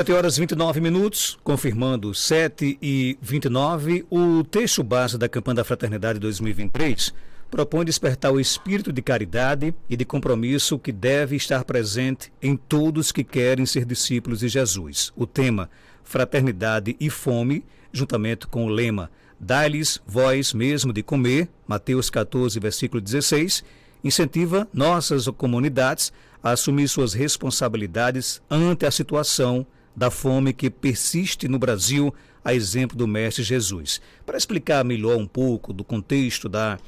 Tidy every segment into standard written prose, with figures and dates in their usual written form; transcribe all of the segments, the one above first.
7 horas e 29 minutos, confirmando 7h29, o texto base da campanha da Fraternidade 2023 propõe despertar o espírito de caridade e de compromisso que deve estar presente em todos que querem ser discípulos de Jesus. O tema Fraternidade e Fome, juntamente com o lema Dai-lhes voz mesmo de comer, Mateus 14, versículo 16, incentiva nossas comunidades a assumir suas responsabilidades ante a situação da fome que persiste no Brasil, a exemplo do Mestre Jesus. Para explicar melhor um pouco do contexto da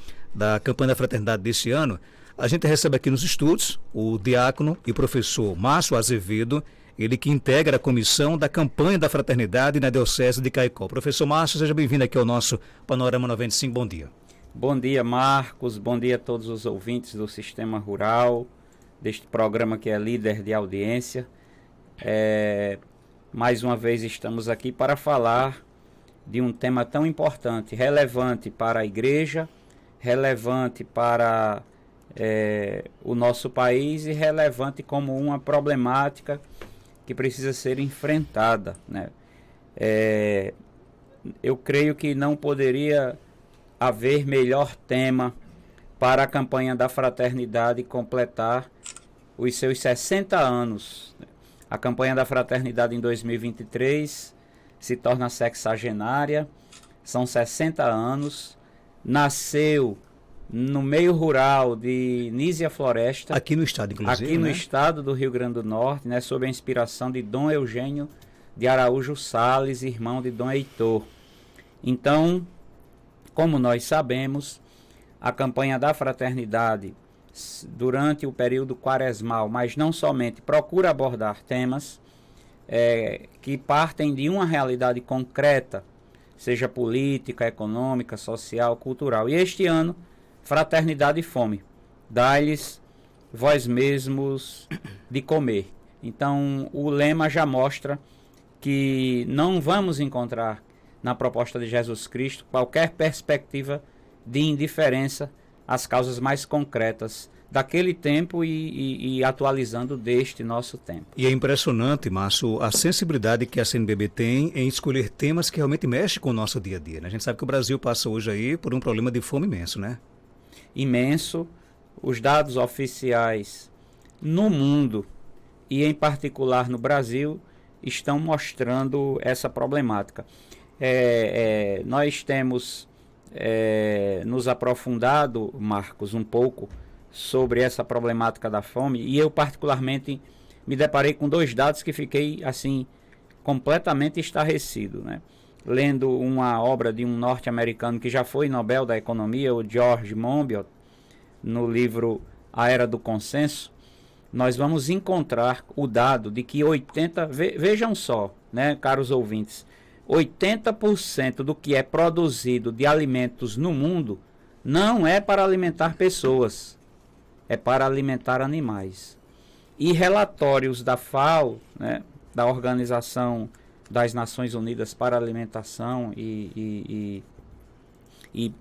campanha da Fraternidade deste ano, a gente recebe aqui nos estúdios o diácono e professor Márcio Azevedo, ele que integra a comissão da campanha da Fraternidade na Diocese de Caicó. Professor Márcio, seja bem-vindo aqui ao nosso Panorama 95, bom dia. Bom dia, Marcos, bom dia a todos os ouvintes do Sistema Rural, deste programa que é líder de audiência. Mais uma vez estamos aqui para falar de um tema tão importante, relevante para a igreja, relevante para o nosso país e relevante como uma problemática que precisa ser enfrentada, né? Eu creio que não poderia haver melhor tema para a campanha da Fraternidade completar os seus 60 anos. A campanha da Fraternidade em 2023 se torna sexagenária, são 60 anos, nasceu no meio rural de Nísia Floresta. Aqui no estado, inclusive. Aqui no estado do Rio Grande do Norte, né, sob a inspiração de Dom Eugênio de Araújo Sales, irmão de Dom Heitor. Então, como nós sabemos, a campanha da Fraternidade durante o período quaresmal, mas não somente, procura abordar temas que partem de uma realidade concreta, seja política, econômica, social, cultural. E este ano, Fraternidade e Fome, dai-lhes vós mesmos de comer. Então, o lema já mostra que não vamos encontrar na proposta de Jesus Cristo qualquer perspectiva de indiferença às causas mais concretas daquele tempo e atualizando deste nosso tempo. E é impressionante, Márcio, a sensibilidade que a CNBB tem em escolher temas que realmente mexem com o nosso dia a dia, né? A gente sabe que o Brasil passa hoje aí por um problema de fome imenso, né? Imenso. Os dados oficiais no mundo e em particular no Brasil estão mostrando essa problemática. Nós temos nos aprofundado, Marcos, um pouco sobre essa problemática da fome, e eu particularmente me deparei com dois dados que fiquei assim completamente estarrecido, né? Lendo uma obra de um norte-americano que já foi Nobel da Economia, o George Monbiot, no livro A Era do Consenso, nós vamos encontrar o dado de que vejam só, né, caros ouvintes, 80% do que é produzido de alimentos no mundo não é para alimentar pessoas, é para alimentar animais. E relatórios da FAO, né, da Organização das Nações Unidas para a Alimentação e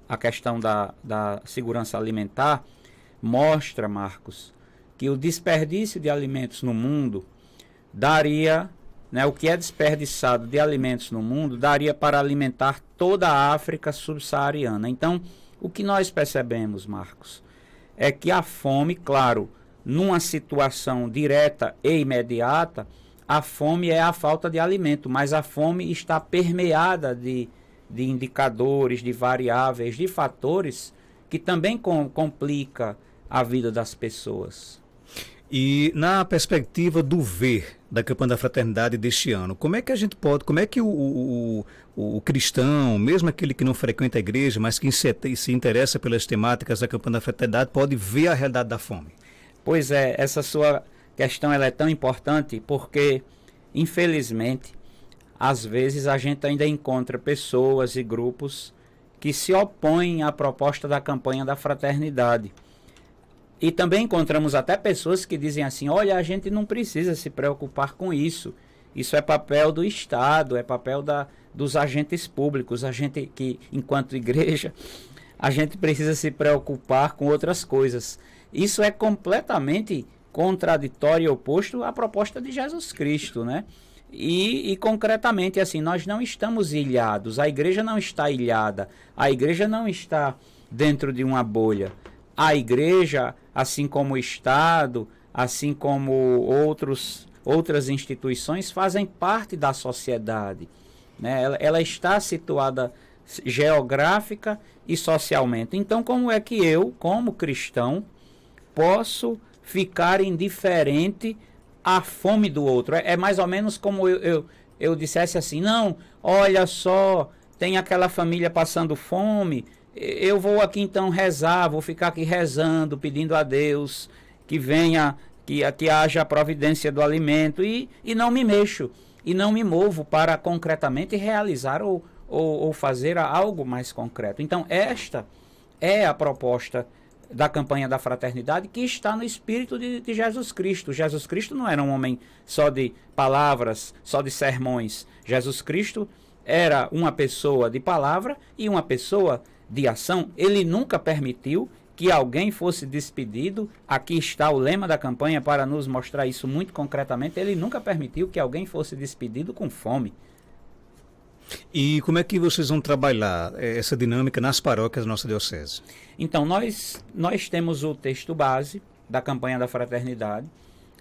a questão da segurança alimentar, mostra, Marcos, que o desperdício de alimentos no mundo daria, né, o que é desperdiçado de alimentos no mundo, daria para alimentar toda a África subsaariana. Então, o que nós percebemos, Marcos, é que a fome, claro, numa situação direta e imediata, a fome é a falta de alimento, mas a fome está permeada de indicadores, de variáveis, de fatores que também complica a vida das pessoas. E na perspectiva do ver da campanha da Fraternidade deste ano, como é que a gente pode, como é que o cristão, mesmo aquele que não frequenta a igreja, mas que se interessa pelas temáticas da campanha da Fraternidade, pode ver a realidade da fome? Pois é, essa sua questão ela é tão importante porque, infelizmente, às vezes a gente ainda encontra pessoas e grupos que se opõem à proposta da campanha da Fraternidade. E também encontramos até pessoas que dizem assim, olha, a gente não precisa se preocupar com isso. Isso é papel do Estado, é papel dos agentes públicos. A gente que, enquanto igreja, a gente precisa se preocupar com outras coisas. Isso é completamente contraditório e oposto à proposta de Jesus Cristo, né? E concretamente, assim, nós não estamos ilhados, a igreja não está ilhada, a igreja não está dentro de uma bolha. A igreja, assim como o Estado, assim como outras instituições, fazem parte da sociedade, né? Ela está situada geográfica e socialmente. Então, como é que eu, como cristão, posso ficar indiferente à fome do outro? É mais ou menos como eu dissesse assim, não, olha só, tem aquela família passando fome, eu vou aqui então rezar, vou ficar aqui rezando, pedindo a Deus que venha, que haja a providência do alimento e não me mexo, e não me movo para concretamente realizar ou fazer algo mais concreto. Então, esta é a proposta da campanha da fraternidade, que está no espírito de Jesus Cristo. Jesus Cristo não era um homem só de palavras, só de sermões. Jesus Cristo era uma pessoa de palavra e uma pessoa de ação. Ele nunca permitiu que alguém fosse despedido. Aqui está o lema da campanha para nos mostrar isso muito concretamente. Ele nunca permitiu que alguém fosse despedido com fome. E como é que vocês vão trabalhar essa dinâmica nas paróquias da nossa diocese? Então, nós temos o texto base da campanha da fraternidade,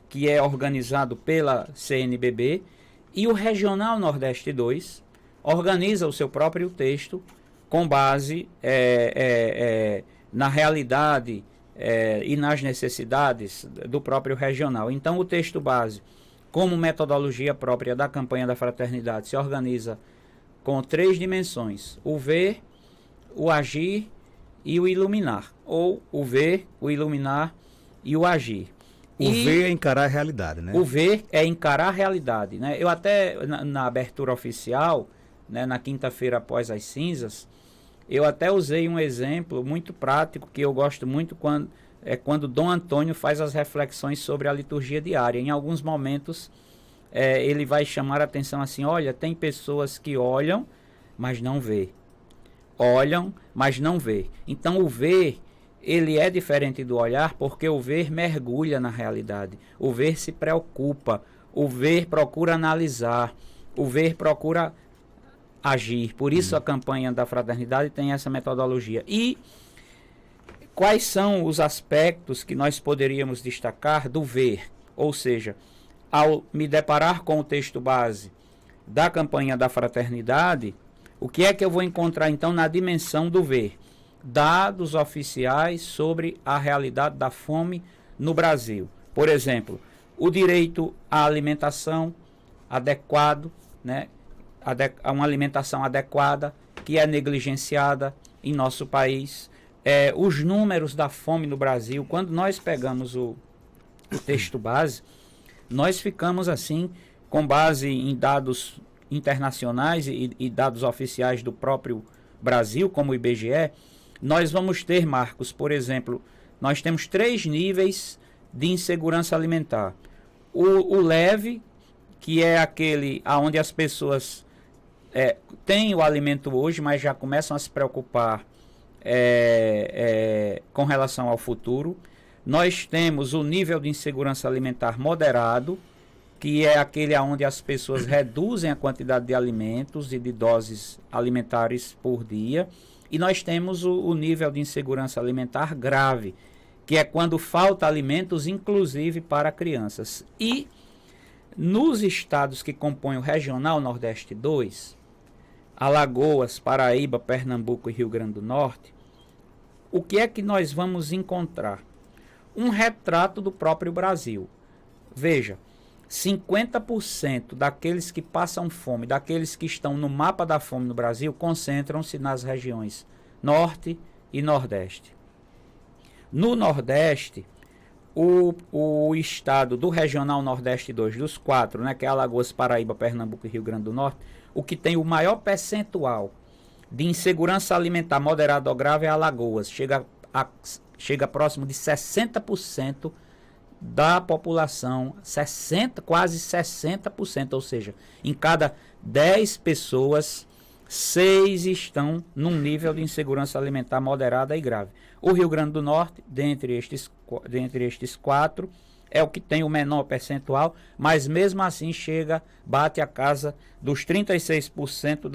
que é organizado pela CNBB, e o Regional Nordeste 2 organiza o seu próprio texto com base na realidade e nas necessidades do próprio regional. Então, o texto base, como metodologia própria da campanha da fraternidade, se organiza com 3 dimensões: o ver, o agir e o iluminar. Ou o ver, o iluminar e o agir. O ver é encarar a realidade, né? O ver é encarar a realidade, né? Eu até, na abertura oficial, né, na quinta-feira após as cinzas, eu até usei um exemplo muito prático que eu gosto muito quando Dom Antônio faz as reflexões sobre a liturgia diária. Em alguns momentos, ele vai chamar a atenção assim: olha, tem pessoas que olham, mas não vê. Olham, mas não vê. Então, o ver, ele é diferente do olhar, porque o ver mergulha na realidade. O ver se preocupa. O ver procura analisar. O ver procura agir. Por isso a campanha da fraternidade tem essa metodologia. E quais são os aspectos que nós poderíamos destacar do ver? Ou seja, ao me deparar com o texto base da campanha da fraternidade, o que é que eu vou encontrar então na dimensão do ver? Dados oficiais sobre a realidade da fome no Brasil. Por exemplo, o direito à alimentação adequado, né? Uma alimentação adequada que é negligenciada em nosso país. Os números da fome no Brasil, quando nós pegamos o texto base, nós ficamos assim, com base em dados internacionais e dados oficiais do próprio Brasil, como o IBGE, nós vamos ter, Marcos, por exemplo, nós temos 3 níveis de insegurança alimentar. O leve, que é aquele onde as pessoas têm o alimento hoje, mas já começam a se preocupar com relação ao futuro. Nós temos o nível de insegurança alimentar moderado, que é aquele onde as pessoas reduzem a quantidade de alimentos e de doses alimentares por dia. E nós temos o nível de insegurança alimentar grave, que é quando falta alimentos, inclusive para crianças. E nos estados que compõem o Regional Nordeste 2, Alagoas, Paraíba, Pernambuco e Rio Grande do Norte, o que é que nós vamos encontrar? Um retrato do próprio Brasil. Veja, 50% daqueles que passam fome, daqueles que estão no mapa da fome no Brasil, concentram-se nas regiões Norte e Nordeste. No Nordeste, o estado do Regional Nordeste 2, dos 4, né, que é Alagoas, Paraíba, Pernambuco e Rio Grande do Norte, o que tem o maior percentual de insegurança alimentar moderada ou grave é Alagoas. Chega próximo de 60% da população, quase 60%, ou seja, em cada 10 pessoas, 6 estão num nível de insegurança alimentar moderada e grave. O Rio Grande do Norte, dentre estes 4, é o que tem o menor percentual, mas mesmo assim bate a casa dos 36%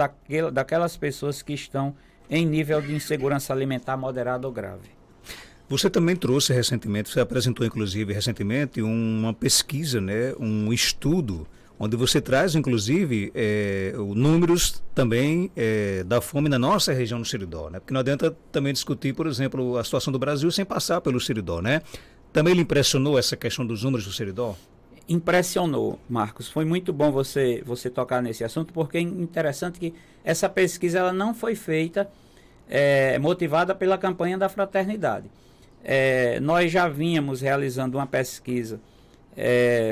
daquelas pessoas que estão em nível de insegurança alimentar moderado ou grave. Você também trouxe recentemente, você apresentou inclusive recentemente uma pesquisa, né, um estudo, onde você traz inclusive números também da fome na nossa região no Seridó, né? Porque não adianta também discutir, por exemplo, a situação do Brasil sem passar pelo Seridó, né? Também lhe impressionou essa questão dos números do Seridó? Impressionou, Marcos. Foi muito bom você tocar nesse assunto, porque é interessante que essa pesquisa ela não foi feita motivada pela campanha da fraternidade. Nós já vínhamos realizando uma pesquisa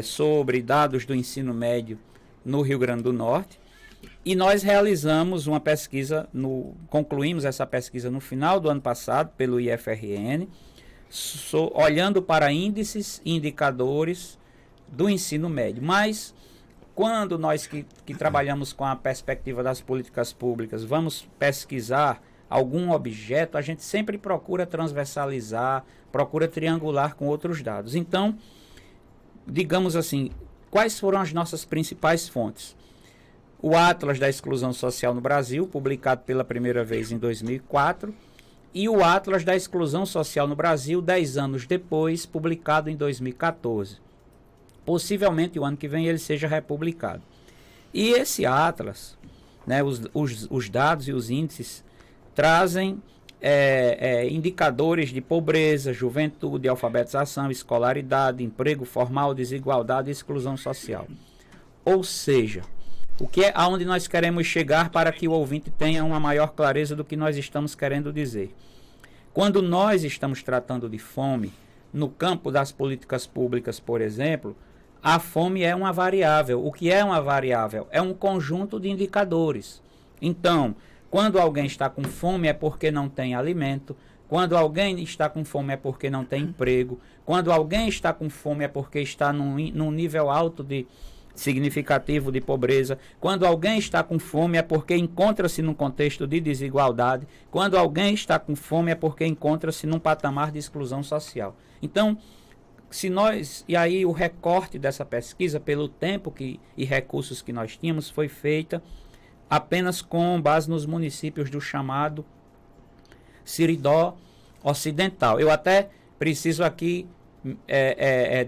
sobre dados do ensino médio no Rio Grande do Norte, e nós realizamos uma pesquisa, concluímos essa pesquisa no final do ano passado pelo IFRN, olhando para índices e indicadores do ensino médio. Mas quando nós que trabalhamos com a perspectiva das políticas públicas vamos pesquisar algum objeto, a gente sempre procura transversalizar, procura triangular com outros dados. Então, digamos assim, quais foram as nossas principais fontes? O Atlas da Exclusão Social no Brasil, publicado pela primeira vez em 2004, e o Atlas da Exclusão Social no Brasil, 10 anos depois, publicado em 2014. Possivelmente o ano que vem ele seja republicado. E esse Atlas, né, os dados e os índices trazem indicadores de pobreza, juventude, alfabetização, escolaridade, emprego formal, desigualdade e exclusão social. Ou seja, aonde nós queremos chegar para que o ouvinte tenha uma maior clareza do que nós estamos querendo dizer. Quando nós estamos tratando de fome, no campo das políticas públicas, por exemplo, a fome é uma variável. O que é uma variável? É um conjunto de indicadores. Então, quando alguém está com fome é porque não tem alimento. Quando alguém está com fome é porque não tem emprego. Quando alguém está com fome é porque está num nível alto significativo de pobreza. Quando alguém está com fome é porque encontra-se num contexto de desigualdade. Quando alguém está com fome é porque encontra-se num patamar de exclusão social. Então, e aí o recorte dessa pesquisa, pelo tempo e recursos que nós tínhamos, foi feita apenas com base nos municípios do chamado Seridó Ocidental. Eu até preciso aqui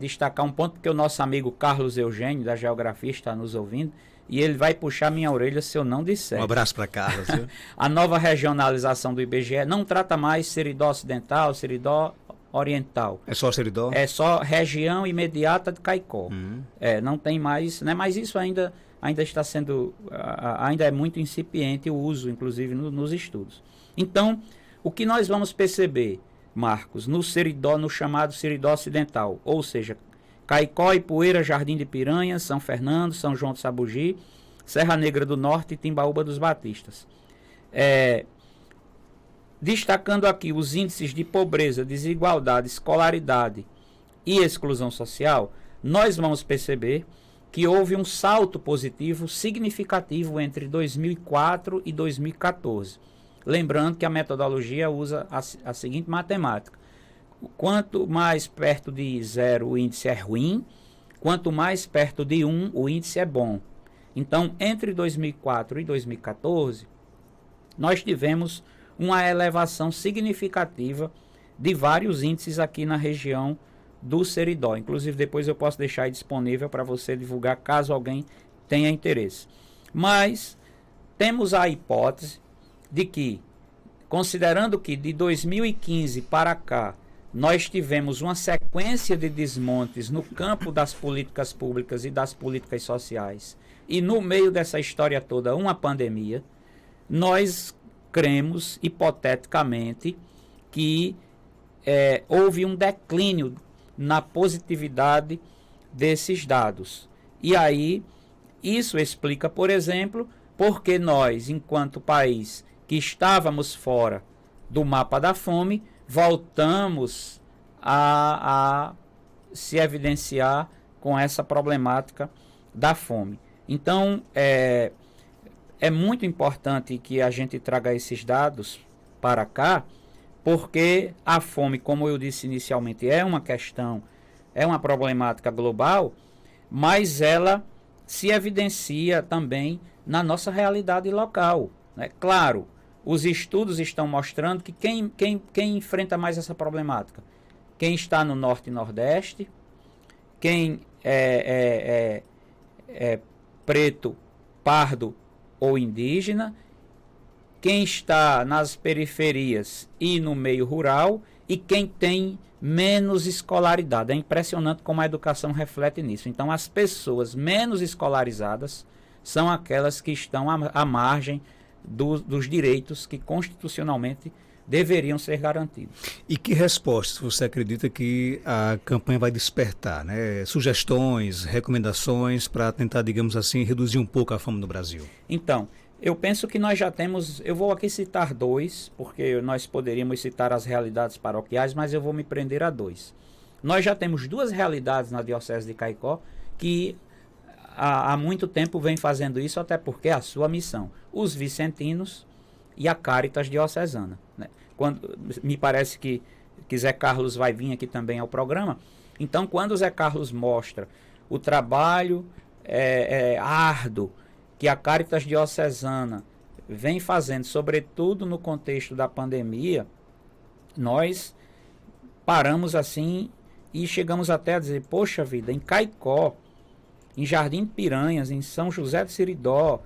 destacar um ponto, porque o nosso amigo Carlos Eugênio, da Geografia, está nos ouvindo, e ele vai puxar minha orelha se eu não disser. Um abraço para Carlos. Viu? A nova regionalização do IBGE não trata mais Seridó Ocidental, Seridó Oriental. É só Seridó? É só região imediata de Caicó. Não tem mais, né? Mas isso ainda está sendo, ainda é muito incipiente o uso, inclusive nos estudos. Então, o que nós vamos perceber, Marcos, no chamado Seridó Ocidental, ou seja, Caicó, Ipueira, Jardim de Piranha, São Fernando, São João do Sabugi, Serra Negra do Norte e Timbaúba dos Batistas. Destacando aqui os índices de pobreza, desigualdade, escolaridade e exclusão social, nós vamos perceber que houve um salto positivo significativo entre 2004 e 2014. Lembrando que a metodologia usa a seguinte matemática: quanto mais perto de 0 o índice é ruim, quanto mais perto de 1 o índice é bom. Então, entre 2004 e 2014, nós tivemos uma elevação significativa de vários índices aqui na região do Seridó. Inclusive, depois eu posso deixar aí disponível para você divulgar, caso alguém tenha interesse. Mas temos a hipótese de que, considerando que de 2015 para cá, nós tivemos uma sequência de desmontes no campo das políticas públicas e das políticas sociais, e no meio dessa história toda, uma pandemia, nós cremos, hipoteticamente, que houve um declínio na positividade desses dados. E aí, isso explica, por exemplo, porque nós, enquanto país que estávamos fora do mapa da fome, voltamos a se evidenciar com essa problemática da fome. Então, é muito importante que a gente traga esses dados para cá, porque a fome, como eu disse inicialmente, é uma questão é uma problemática global, mas ela se evidencia também na nossa realidade local, né? Claro, os estudos estão mostrando que quem enfrenta mais essa problemática? Quem está no Norte e Nordeste, quem é preto, pardo ou indígena, quem está nas periferias e no meio rural e quem tem menos escolaridade. É impressionante como a educação reflete nisso. Então, as pessoas menos escolarizadas são aquelas que estão à margem dos direitos que constitucionalmente deveriam ser garantidos. E que respostas você acredita que a campanha vai despertar, né? Sugestões, recomendações para tentar, digamos assim, reduzir um pouco a fome no Brasil? Então, eu penso que nós já temos, eu vou aqui citar 2, porque nós poderíamos citar as realidades paroquiais, mas eu vou me prender a 2. Nós já temos 2 realidades na Diocese de Caicó que há muito tempo vem fazendo isso, até porque é a sua missão. Os vicentinos e a Caritas Diocesana, né? Me parece que Zé Carlos vai vir aqui também ao programa. Então, quando o Zé Carlos mostra o trabalho árduo que a Caritas Diocesana vem fazendo, sobretudo no contexto da pandemia, nós paramos assim e chegamos até a dizer, poxa vida, em Caicó, em Jardim de Piranhas, em São José do Siridó,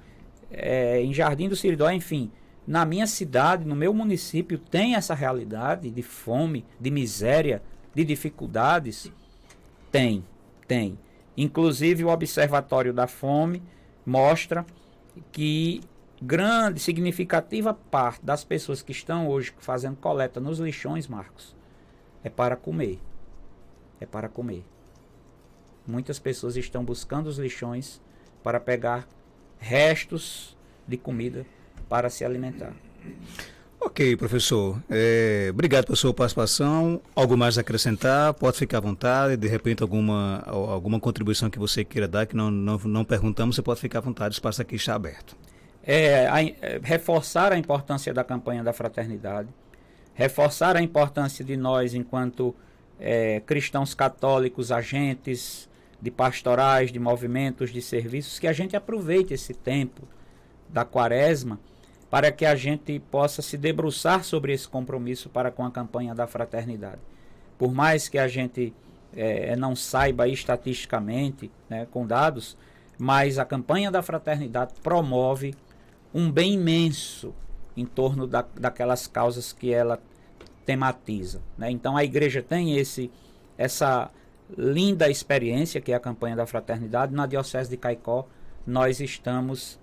em Jardim do Siridó, enfim, na minha cidade, no meu município, tem essa realidade de fome, de miséria, de dificuldades? Tem. Inclusive o Observatório da Fome mostra que grande, significativa parte das pessoas que estão hoje fazendo coleta nos lixões, Marcos, é para comer. É para comer. Muitas pessoas estão buscando os lixões para pegar restos de comida para se alimentar. Ok, professor. Obrigado pela sua participação. Algo mais a acrescentar? Pode ficar à vontade. De repente, alguma contribuição que você queira dar, que não perguntamos, você pode ficar à vontade. O espaço aqui está aberto. Reforçar a importância da campanha da fraternidade, reforçar a importância de nós, enquanto cristãos católicos, agentes de pastorais, de movimentos, de serviços, que a gente aproveite esse tempo da quaresma para que a gente possa se debruçar sobre esse compromisso para com a campanha da fraternidade. Por mais que a gente não saiba estatisticamente, né, com dados, mas a campanha da fraternidade promove um bem imenso em torno daquelas causas que ela tematiza, né? Então a igreja tem essa linda experiência que é a campanha da fraternidade. Na Diocese de Caicó nós estamos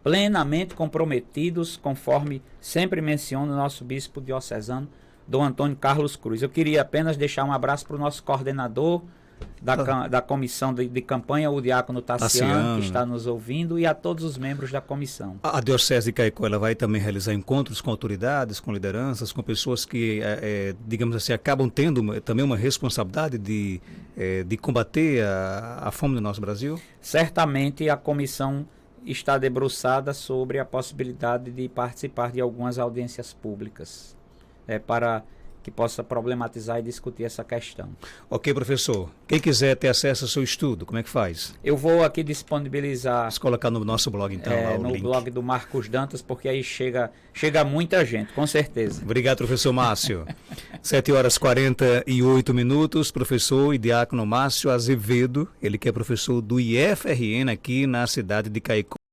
plenamente comprometidos, conforme sempre menciona o nosso bispo diocesano, Dom Antônio Carlos Cruz. Eu queria apenas deixar um abraço para o nosso coordenador da comissão de campanha, o diácono Tassiano, que está nos ouvindo, e a todos os membros da comissão. A Diocese de Caicó, ela vai também realizar encontros com autoridades, com lideranças, com pessoas que, digamos assim, acabam tendo também uma responsabilidade de combater a fome do nosso Brasil? Certamente a comissão está debruçada sobre a possibilidade de participar de algumas audiências públicas, para que possa problematizar e discutir essa questão. Ok, professor. Quem quiser ter acesso ao seu estudo, como é que faz? Eu vou aqui disponibilizar... Vamos colocar no nosso blog, então, lá o no link. Blog do Marcos Dantas, porque aí chega muita gente, com certeza. Obrigado, professor Márcio. 7h48, professor e diácono Márcio Azevedo, ele que é professor do IFRN aqui na cidade de Caicó.